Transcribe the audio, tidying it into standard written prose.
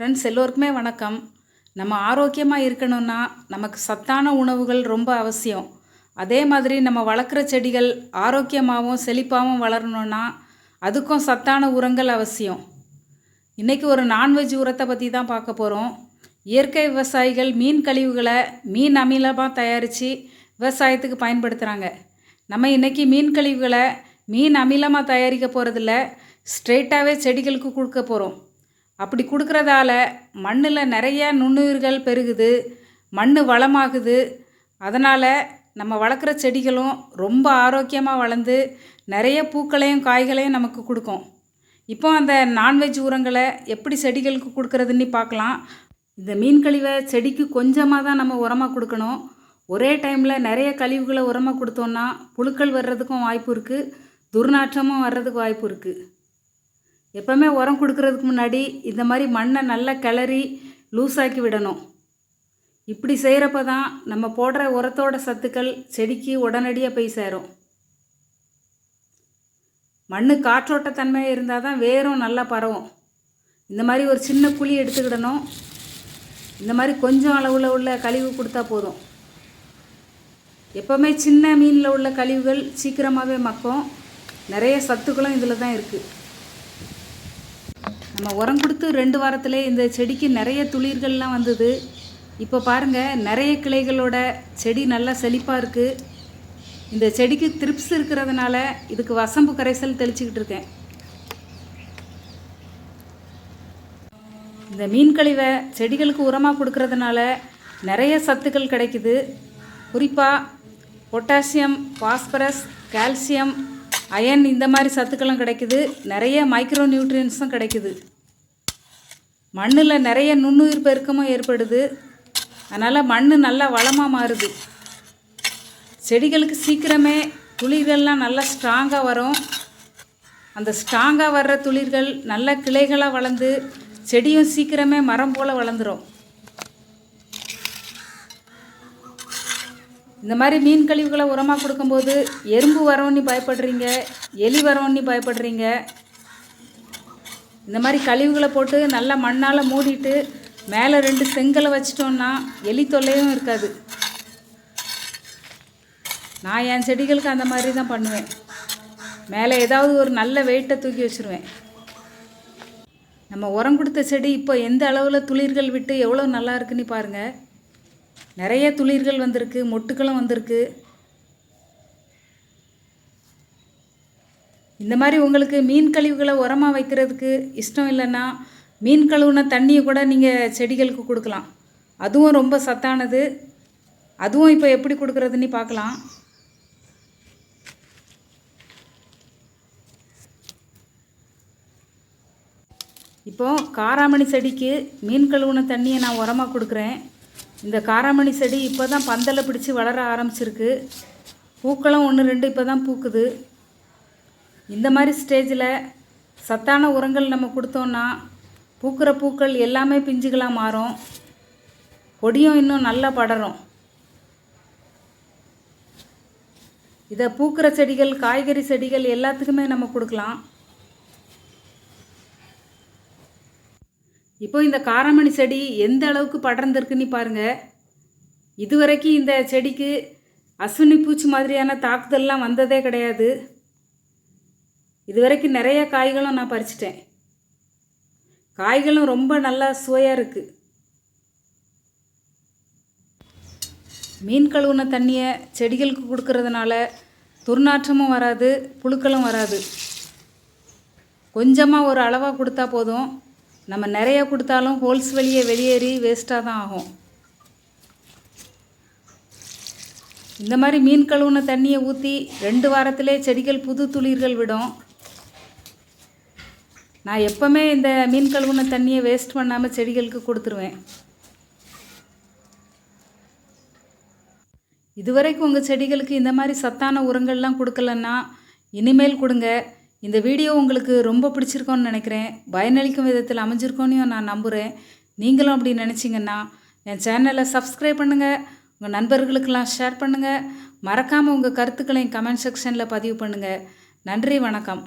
Friends எல்லோருக்குமே வணக்கம். நம்ம ஆரோக்கியமாக இருக்கணும்னா நமக்கு சத்தான உணவுகள் ரொம்ப அவசியம். அதே மாதிரி நம்ம வளர்க்குற செடிகள் ஆரோக்கியமாகவும் செழிப்பாகவும் வளரணும்னா அதுக்கும் சத்தான உரங்கள் அவசியம். இன்றைக்கி ஒரு நான்வெஜ் உரத்தை பற்றி தான் பார்க்க போகிறோம். இயற்கை விவசாயிகள் மீன் கழிவுகளை மீன் அமிலமாக தயாரித்து விவசாயத்துக்கு பயன்படுத்துகிறாங்க. நம்ம இன்றைக்கி மீன் கழிவுகளை மீன் அமிலமாக தயாரிக்க போகிறதில்ல, ஸ்ட்ரெயிட்டாகவே செடிகளுக்கு கொடுக்க போகிறோம். அப்படி கொடுக்குறதால மண்ணில் நிறைய நுண்ணுயிர்கள் பெருகுது, மண் வளமாகுது. அதனால் நம்ம வளர்க்குற செடிகளும் ரொம்ப ஆரோக்கியமாக வளர்ந்து நிறைய பூக்களையும் காய்களையும் நமக்கு கொடுக்கும். இப்போ அந்த நான்வெஜ் உரங்களை எப்படி செடிகளுக்கு கொடுக்குறதுன்னு பார்க்கலாம். இந்த மீன் கழிவை செடிக்கு கொஞ்சமாக தான் நம்ம உரமாக கொடுக்கணும். ஒரே டைமில் நிறைய கழிவுகளை உரமாக கொடுத்தோன்னா புழுக்கள் வர்றதுக்கும் வாய்ப்பு இருக்குது, துர்நாற்றமும் வர்றதுக்கு வாய்ப்பு இருக்குது. எப்போவுமே உரம் கொடுக்கறதுக்கு முன்னாடி இந்த மாதிரி மண்ணை நல்லா கிளறி லூஸாக்கி விடணும். இப்படி செய்கிறப்ப தான் நம்ம போடுற உரத்தோட சத்துக்கள் செடிக்கு உடனடியாக போய் சேரும். மண் காற்றோட்டத்தன்மை இருந்தால் தான் வேரும் நல்லா பரவும். இந்த மாதிரி ஒரு சின்ன குழி எடுத்துக்கிடணும். இந்த மாதிரி கொஞ்சம் அளவில் உள்ள கழிவு கொடுத்தா போதும். எப்போவுமே சின்ன மீனில் உள்ள கழிவுகள் சீக்கிரமாகவே மக்கும். நிறைய சத்துக்களும் இதில் தான் இருக்குது. நம்ம உரம் கொடுத்து 2 வாரத்தில் இந்த செடிக்கு நிறைய துளிர்கள்லாம் வந்தது. இப்போ பாருங்கள், நிறைய கிளைகளோட செடி நல்லா செழிப்பாக இருக்குது. இந்த செடிக்கு த்ரிப்ஸ் இருக்கிறதுனால இதுக்கு வசம்பு கரைசல் தெளிச்சிக்கிட்டு இருக்கேன். இந்த மீன் கழிவை செடிகளுக்கு உரமாக கொடுக்கறதுனால நிறைய சத்துக்கள் கிடைக்குது. குறிப்பாக பொட்டாசியம், பாஸ்பரஸ், கால்சியம், அயன் இந்த மாதிரி சத்துக்களும் கிடைக்குது. நிறைய மைக்ரோ நியூட்ரியன்ஸும் கிடைக்குது. மண்ணில் நிறைய நுண்ணுயிர் பெருக்கமும் ஏற்படுது. அதனால் மண் நல்லா வளமாக மாறுது. செடிகளுக்கு சீக்கிரமே துளிர்கள்லாம் நல்லா ஸ்ட்ராங்காக வரும். அந்த ஸ்ட்ராங்காக வர்ற துளிர்கள் நல்ல கிளைகளாக வளர்ந்து செடியும் சீக்கிரமே மரம் போல் வளர்ந்துடும். இந்த மாதிரி மீன் கழிவுகளை உரமாக கொடுக்கும்போது எறும்பு வரோன்னு பயப்படுறீங்க, எலி வரோன்னு பயப்படுறீங்க. இந்த மாதிரி கழிவுகளை போட்டு நல்லா மண்ணால் மூடிட்டு மேலே 2 செங்கலை வச்சிட்டோன்னா எலி தொல்லையும் இருக்காது. நான் என் செடிகளுக்கு அந்த மாதிரி தான் பண்ணுவேன். மேலே ஏதாவது ஒரு நல்ல வெயிட்டை தூக்கி வச்சுருவேன். நம்ம உரம் கொடுத்த செடி இப்போ எந்த அளவில் துளிர்கள் விட்டு எவ்வளோ நல்லா இருக்குன்னு பாருங்கள். நிறைய துளிர்கள் வந்திருக்கு, மொட்டுக்களும் வந்திருக்கு. இந்த மாதிரி உங்களுக்கு மீன் கழிவுகளை உரமாக வைக்கிறதுக்கு இஷ்டம் இல்லைன்னா மீன் கழுவுன தண்ணியை கூட நீங்கள் செடிகளுக்கு கொடுக்கலாம். அதுவும் ரொம்ப சத்தானது. அதுவும் இப்போ எப்படி கொடுக்குறதுன்னு பார்க்கலாம். இப்போது காராமணி செடிக்கு மீன் கழுவுன தண்ணியை நான் உரமாக கொடுக்குறேன். இந்த காராமணி செடி இப்போ தான் பந்தலை பிடிச்சி வளர ஆரம்பிச்சிருக்கு. பூக்களும் 1-2 இப்போ தான் பூக்குது. இந்த மாதிரி ஸ்டேஜில் சத்தான உரங்கள் நம்ம கொடுத்தோன்னா பூக்கிற பூக்கள் எல்லாமே பிஞ்சுகளாக மாறும். கொடியும் இன்னும் நல்லா படரும். இதை பூக்கிற செடிகள், காய்கறி செடிகள் எல்லாத்துக்குமே நம்ம கொடுக்கலாம். இப்போ இந்த காராமணி செடி எந்த அளவுக்கு படர்ந்துருக்குன்னு பாருங்கள். இதுவரைக்கும் இந்த செடிக்கு அஸ்வினி பூச்சி மாதிரியான தாக்குதல்லாம் வந்ததே கிடையாது. இதுவரைக்கும் நிறைய காய்களும் நான் பறிச்சிட்டேன். காய்களும் ரொம்ப நல்லா சுவையாக இருக்குது. மீன் கழுவுன தண்ணியை செடிகளுக்கு கொடுக்கறதுனால துர்நாற்றமும் வராது, புழுக்களும் வராது. கொஞ்சமாக ஒரு அளவாக கொடுத்தா போதும். நம்ம நிறைய கொடுத்தாலும் ஹோல்ஸ் வெளியேறி வேஸ்ட்டாக தான் ஆகும். இந்த மாதிரி மீன் கழுவுன தண்ணியை ஊற்றி 2 வாரத்திலே செடிகள் புது துளிர்கள் விடும். நான் எப்போவுமே இந்த மீன் கழுவுன தண்ணியை வேஸ்ட் பண்ணாமல் செடிகளுக்கு கொடுத்துருவேன். இதுவரைக்கும் உங்கள் செடிகளுக்கு இந்த மாதிரி சத்தான உரங்கள்லாம் கொடுக்கலன்னா இனிமேல் கொடுங்க. இந்த வீடியோ உங்களுக்கு ரொம்ப பிடிச்சிருக்கோன்னு நினைக்கிறேன். பயனளிக்கும் விதத்தில் அமைஞ்சிருக்கோன்னு நான் நம்புகிறேன். நீங்களும் அப்படி நினச்சிங்கன்னா என் சேனலை சப்ஸ்கிரைப் பண்ணுங்கள், உங்கள் நண்பர்களுக்கெல்லாம் ஷேர் பண்ணுங்கள். மறக்காமல் உங்கள் கருத்துக்களையும் கமெண்ட் செக்ஷனில் பதிவு பண்ணுங்கள். நன்றி, வணக்கம்.